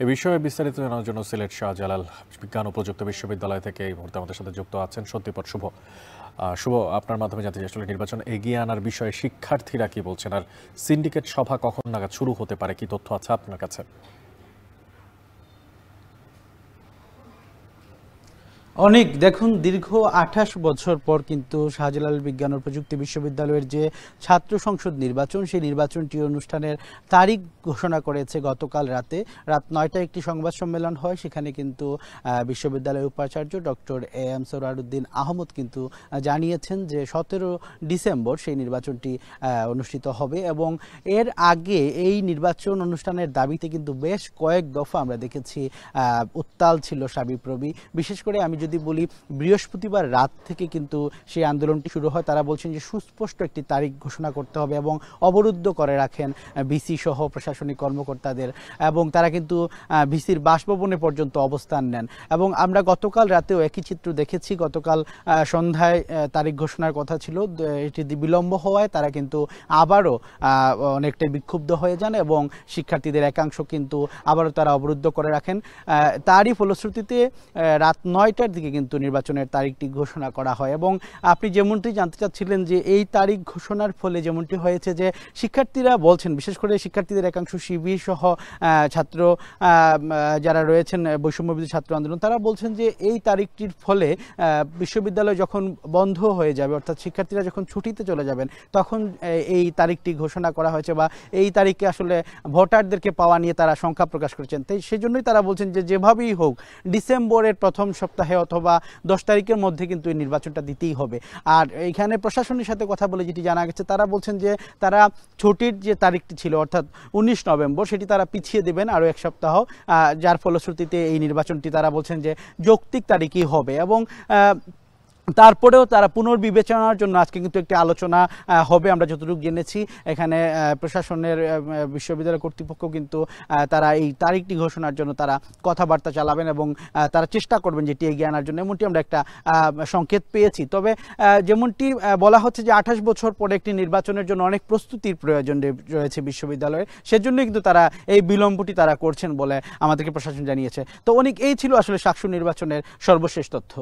এ বিষয়ে বিস্তারিত জানার জন্য সিলেট শাহজালাল বিজ্ঞান ও প্রযুক্তি বিশ্ববিদ্যালয় থেকে এই মুহূর্তে আমাদের সাথে যুক্ত আছেন সত্যিপদ শুভ। শুভ, আপনার মাধ্যমে জানতে চাই আসলে নির্বাচন এগিয়ে আনার বিষয়ে শিক্ষার্থীরা কি বলছেন, আর সিন্ডিকেট সভা কখন নাগাদ শুরু হতে পারে, কি তথ্য আছে আপনার কাছে? অনেক দেখুন, দীর্ঘ ২৮ বছর পর কিন্তু শাহজালাল বিজ্ঞান ও প্রযুক্তি বিশ্ববিদ্যালয়ের যে ছাত্র সংসদ নির্বাচন, সেই নির্বাচনটি অনুষ্ঠানের তারিখ ঘোষণা করেছে গতকাল রাত ৯টায় একটি সংবাদ সম্মেলন হয়। সেখানে কিন্তু বিশ্ববিদ্যালয়ের উপাচার্য ডক্টর এম সরওয়ারউদ্দিন আহমদ কিন্তু জানিয়েছেন যে ১৭ ডিসেম্বর সেই নির্বাচনটি অনুষ্ঠিত হবে এবং এর আগে এই নির্বাচন অনুষ্ঠানের দাবিতে কিন্তু বেশ কয়েক দফা আমরা দেখেছি উত্তাল ছিল সাবিপ্রবি। বিশেষ করে আমি যদি বলি, বৃহস্পতিবার রাত থেকে কিন্তু সেই আন্দোলনটি শুরু হয়। তারা বলছেন যে সুস্পষ্ট একটি তারিখ ঘোষণা করতে হবে এবং অবরুদ্ধ করে রাখেন ভিসি সহ প্রশাসনিক কর্মকর্তাদের, এবং তারা কিন্তু ভিসির বাসভবনে পর্যন্ত অবস্থান নেন। এবং আমরা গতকাল রাতেও একই চিত্র দেখেছি। গতকাল সন্ধ্যায় তারিখ ঘোষণার কথা ছিল, এটি বিলম্ব হওয়ায় তারা কিন্তু আবারও অনেকটাই বিক্ষুব্ধ হয়ে যান এবং শিক্ষার্থীদের একাংশ কিন্তু আবারও তারা অবরুদ্ধ করে রাখেন। তারই ফলশ্রুতিতে রাত ৯টার দিকে কিন্তু নির্বাচনের তারিখটি ঘোষণা করা হয়। এবং আপনি যেমনটি জানতে চাচ্ছিলেন যে এই তারিখ ঘোষণার ফলে যেমনটি হয়েছে যে শিক্ষার্থীরা বলছেন, বিশেষ করে শিক্ষার্থীদের একাংশ শিবির সহ ছাত্র যারা রয়েছেন বৈষম্যবিরোধী ছাত্র আন্দোলন, তারা বলছেন যে এই তারিখটির ফলে বিশ্ববিদ্যালয় যখন বন্ধ হয়ে যাবে, অর্থাৎ শিক্ষার্থীরা যখন ছুটিতে চলে যাবেন, তখন এই তারিখটি ঘোষণা করা হয়েছে বা এই তারিখে আসলে ভোটারদেরকে পাওয়া নিয়ে তারা শঙ্কা প্রকাশ করেছেন। তাই সেজন্যই তারা বলছেন যে যেভাবেই হোক ডিসেম্বরের প্রথম সপ্তাহে অথবা ১০ তারিখের মধ্যে কিন্তু এই নির্বাচনটা দিতেই হবে। আর এইখানে প্রশাসনের সাথে কথা বলে যেটি জানা গেছে, তারা বলছেন যে তারা ছুটির যে তারিখটি ছিল অর্থাৎ ১৯ নভেম্বর, সেটি তারা পিছিয়ে দেবেন আরও এক সপ্তাহ, যার ফলশ্রুতিতে এই নির্বাচনটি তারা বলছেন যে যৌক্তিক তারিখই হবে। এবং তারপরেও তারা পুনর্বিবেচনার জন্য আজকে কিন্তু একটি আলোচনা হবে আমরা যতটুকু জেনেছি। এখানে প্রশাসনের বিশ্ববিদ্যালয় কর্তৃপক্ষ কিন্তু তারা এই তারিখটি ঘোষণার জন্য তারা কথাবার্তা চালাবেন এবং তারা চেষ্টা করবেন যেটি এগিয়ে আনার জন্য, এমনটি আমরা একটা সংকেত পেয়েছি। তবে যেমনটি বলা হচ্ছে যে ২৮ বছর পরে একটি নির্বাচনের জন্য অনেক প্রস্তুতির প্রয়োজন রয়েছে বিশ্ববিদ্যালয়ের, সেজন্যই কিন্তু তারা এই বিলম্বটি তারা করছেন বলে আমাদেরকে প্রশাসন জানিয়েছে। তো অনেক এই ছিল আসলে শাকসু নির্বাচনের সর্বশেষ তথ্য।